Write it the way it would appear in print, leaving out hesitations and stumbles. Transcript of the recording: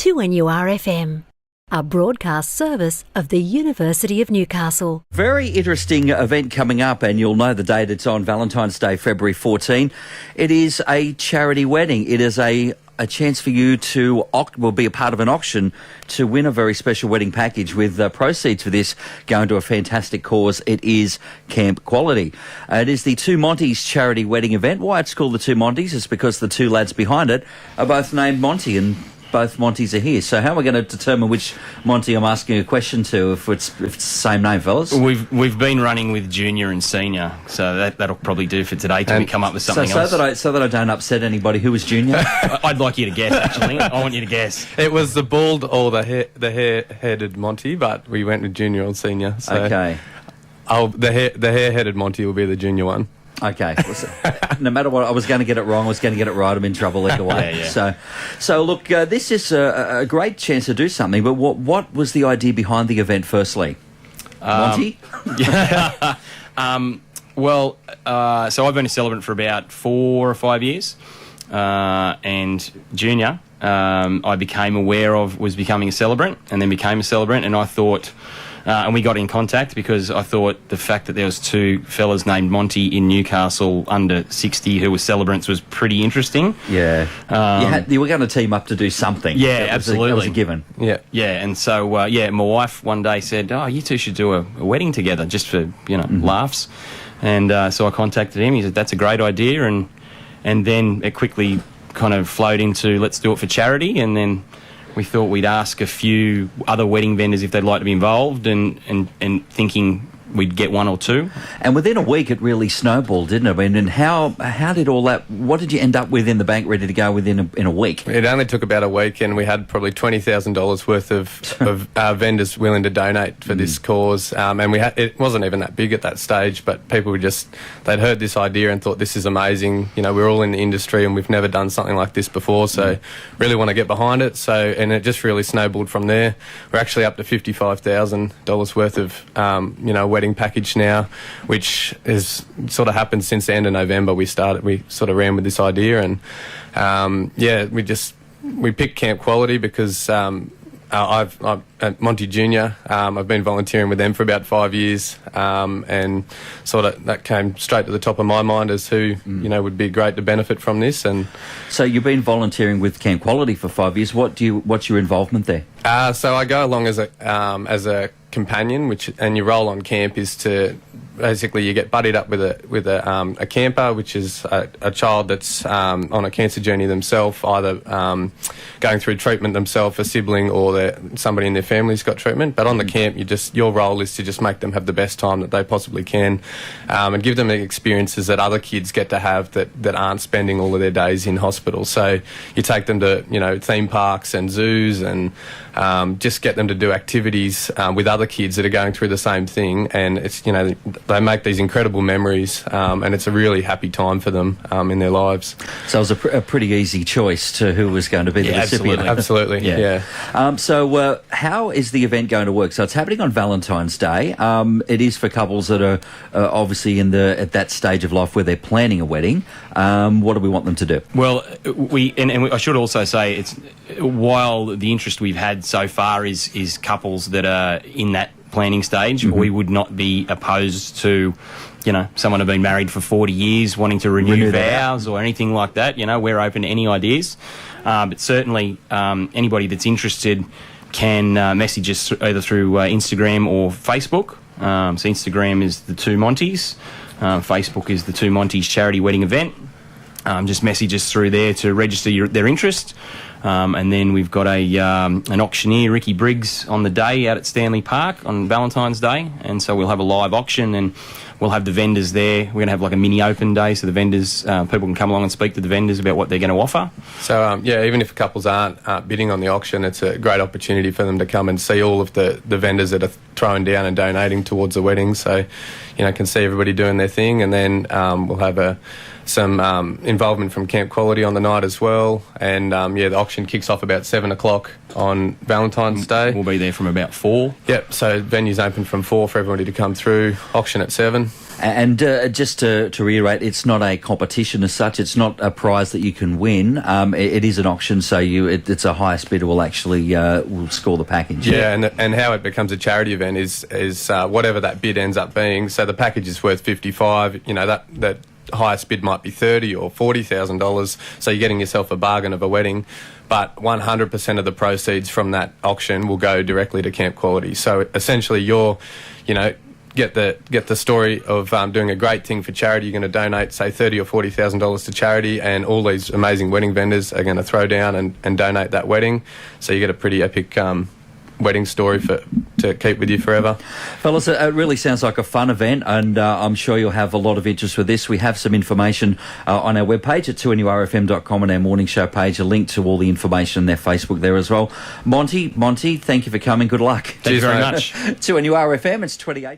2NURFM, a broadcast service of the University of Newcastle. Very interesting event coming up, and you'll know the date. It's on Valentine's Day, February 14. It is a charity wedding. It is a chance for you to be a part of an auction to win a very special wedding package with proceeds for this going to a fantastic cause. It is Camp Quality. It is the 2 Montys charity wedding event. Why it's called the 2 Montys is because the two lads behind it are both named Monty, and both Montys are here. So how are we going to determine which Monty I'm asking a question to if it's the same name, fellas? We've been running with junior and senior, so that'll probably do for today till we come up with something else. So that I don't upset anybody. Who was junior? I'd like you to guess, actually. I want you to guess. It was the bald or the hair-headed Monty, but we went with junior or senior. So Okay. the hair-headed Monty will be the junior one. Okay. No matter what, I was going to get it wrong. I was going to get it right. I'm in trouble either way. Yeah. So look, this is a great chance to do something. But what was the idea behind the event? Firstly, Monty. So I've been a celebrant for about 4 or 5 years, and junior, I became aware of was becoming a celebrant, and then became a celebrant, and I thought. And we got in contact because I thought the fact that there was 2 fellas named Monty in Newcastle under 60 who were celebrants was pretty interesting. Yeah. You were going to team up to do something. Yeah, absolutely. That was a given. Yeah. Yeah, and so, my wife one day said, you two should do a wedding together just for, laughs. And so I contacted him. He said, that's a great idea. And then it quickly kind of flowed into let's do it for charity. And then we thought we'd ask a few other wedding vendors if they'd like to be involved, and thinking we'd get 1 or 2. And within a week, it really snowballed, didn't it? I mean, and how did all that? What did you end up with in the bank, ready to go within in a week? It only took about a week, and we had probably $20,000 worth of vendors willing to donate for this cause. And it wasn't even that big at that stage, but people were they'd heard this idea and thought this is amazing. We're all in the industry and we've never done something like this before, so really want to get behind it. And it just really snowballed from there. We're actually up to $55,000 worth of wedding package now, which has sort of happened since the end of November. We sort of ran with this idea, and we picked Camp Quality because I've at Monty Junior. I've been volunteering with them for about 5 years, and sort of that came straight to the top of my mind as who would be great to benefit from this. And so you've been volunteering with Camp Quality for 5 years. What's your involvement there? So I go along as a companion, and your role on camp is to basically you get buddied up with a camper, which is a child that's on a cancer journey themselves, either going through treatment themselves, a sibling, or somebody in their family's got treatment. But on the camp, your role is to just make them have the best time that they possibly can, and give them the experiences that other kids get to have that aren't spending all of their days in hospital. So you take them to theme parks and zoos, and just get them to do activities with other kids that are going through the same thing, and it's they make these incredible memories, and it's a really happy time for them in their lives. So it was a pretty easy choice to who was going to be the recipient. Absolutely. Yeah. So how is the event going to work? So it's happening on Valentine's Day. It is for couples that are obviously at that stage of life where they're planning a wedding. What do we want them to do? Well, I should also say while the interest we've had so far is couples that are in that planning stage, we would not be opposed to someone who's been married for 40 years wanting to renew vows or anything like that. We're open to any ideas, but certainly anybody that's interested can message us either through Instagram or Facebook. So Instagram is the 2 Montys, Facebook is the 2 Montys charity wedding event. Just message us through there to register their interest. And then we've got an auctioneer, Ricky Briggs, on the day out at Stanley Park on Valentine's Day. And so we'll have a live auction, and we'll have the vendors there. We're going to have like a mini open day, so the vendors, people can come along and speak to the vendors about what they're going to offer. So, even if couples aren't bidding on the auction, it's a great opportunity for them to come and see all of the vendors that are throwing down and donating towards the wedding. So, can see everybody doing their thing. And then we'll have a some involvement from Camp Quality on the night as well. And the auction kicks off about 7 o'clock on Valentine's Day. We'll be there from about 4. Yep, so venue's open from 4 for everybody to come through, auction at 7. And just to reiterate, it's not a competition as such. It's not a prize that you can win. It is an auction, so it's a highest bidder will actually will score the package. Yeah, and how it becomes a charity event is whatever that bid ends up being. So the package is worth 55. You know, that highest bid might be $30,000 or $40,000. So you're getting yourself a bargain of a wedding. But 100% of the proceeds from that auction will go directly to Camp Quality. So essentially, get the story of doing a great thing for charity. You're going to donate, say, $30,000 or $40,000 to charity, and all these amazing wedding vendors are going to throw down and donate that wedding. So you get a pretty epic wedding story to keep with you forever. Fellas, it really sounds like a fun event, and I'm sure you'll have a lot of interest with this. We have some information on our webpage at 2NURFM.com and our morning show page, a link to all the information on their Facebook there as well. Monty, thank you for coming. Good luck. Thank you very much. 2NURFM, it's 28.